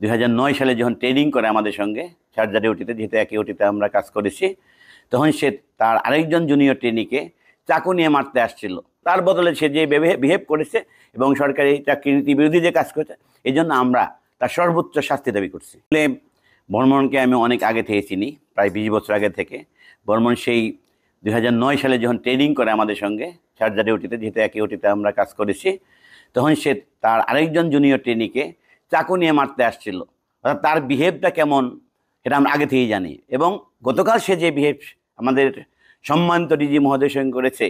2009 সালে যখন ট্রেনিং করে আমাদের সঙ্গে সার্জারি ওটিতে, যেহেতু একই ওটিতে আমরা কাজ করেছি, তখন সে তার আরেকজন জুনিয়র ট্রেনিকে চাকু নিয়ে মারতে আসছিল। তার বদলে সে যে বিহেভ করেছে এবং সরকারি চাকরি নীতি বিরোধী যে কাজ করেছে, এই জন্য আমরা তার সর্বোচ্চ শাস্তি দাবি করছি। বর্মনকে আমি অনেক আগে থেকে চিনি, প্রায় 20 বছর আগে থেকে। বর্মন সেই 2009 সালে যখন ট্রেনিং করে আমাদের সঙ্গে সার্জারি ওটিতে, যেহেতু একই ওটিতে আমরা কাজ করেছি, তখন সে তার আরেকজন জুনিয়র ট্রেনিকে চাকু নিয়ে মারতে আসছিল। অর্থাৎ তার বিহেভটা কেমন এটা আমরা আগে থেকেই জানি। এবং গতকাল সে যে বিহেভ আমাদের সম্মানিত ডিজি মহোদয়ের সঙ্গে করেছে,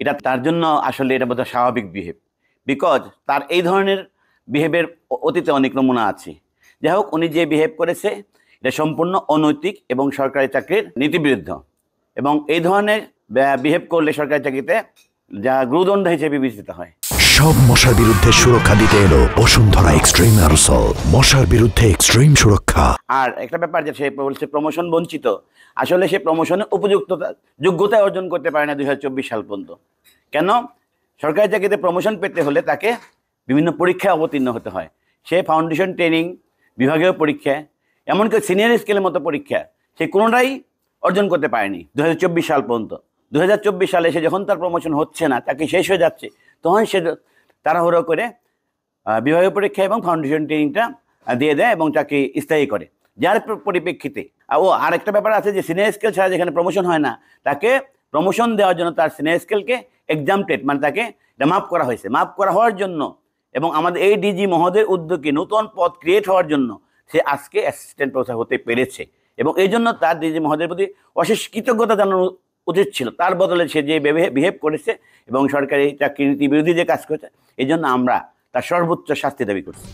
এটা তার জন্য আসলে এটা বোধহয় স্বাভাবিক বিহেভ, বিকজ তার এই ধরনের বিহেভের অতীতে অনেক নমুনা আছে। যাই হোক, উনি যে বিহেভ করেছে এটা সম্পূর্ণ অনৈতিক এবং সরকারি চাকরির নীতিবিরুদ্ধ, এবং এই ধরনের বিহেভ করলে সরকারি চাকরিতে যা গুরুদণ্ড হিসেবে বিবেচিত হয়। সব মশার বিরুদ্ধে সুরক্ষা দিতে এলো বসুন্ধরা এক্সট্রিম অ্যারোসল, মশার বিরুদ্ধে এক্সট্রিম সুরক্ষা। আর একটা ব্যাপার যে সে বলছে প্রমোশন বঞ্চিত, আসলে সে প্রমোশনে যোগ্যতা অর্জন করতে পারে না 2024 সাল পর্যন্ত। কেন? সরকারি চাকরিতে প্রমোশন পেতে হলে তাকে বিভিন্ন পরীক্ষায় অবতীর্ণ হতে হয়। সে ফাউন্ডেশন ট্রেনিং, বিভাগীয় পরীক্ষা, এমনকি সিনিয়র স্কেলের মতো পরীক্ষা সে কোনোটাই অর্জন করতে পারেনি 2024 সাল পর্যন্ত। 2024 সালে সে যখন তার প্রমোশন হচ্ছে না, চাকরি শেষ হয়ে যাচ্ছে, তখন সে তাড়াহুড়ো করে বিভাগীয় পরীক্ষা এবং ফাউন্ডেশন ট্রেনিংটা দিয়ে দেয় এবং চাকরি স্থায়ী করে। যার পরিপ্রেক্ষিতে আরেকটা ব্যাপার আছে যে সিনিয়র স্কেল ছাড়া যেখানে প্রমোশন হয় না, তাকে প্রমোশন দেওয়ার জন্য তার সিনিয়র স্কেলকে এক্সামটেড, মানে তাকে মাফ করা হয়েছে। মাফ করা হওয়ার জন্য এবং আমাদের এই ডিজি মহোদয়ের উদ্যোগে নতুন পদ ক্রিয়েট হওয়ার জন্য সে আজকে অ্যাসিস্ট্যান্ট প্রফেসর হতে পেরেছে, এবং এই জন্য তার ডিজি মহোদয়ের প্রতি অশেষ কৃতজ্ঞতা জানানো উচিত ছিল। তার বদলে সে যে বিহেভ করেছে এবং সরকারি চাকরি নীতি বিরোধী যে কাজ করেছে, এই জন্য আমরা তার সর্বোচ্চ শাস্তি দাবি করছি।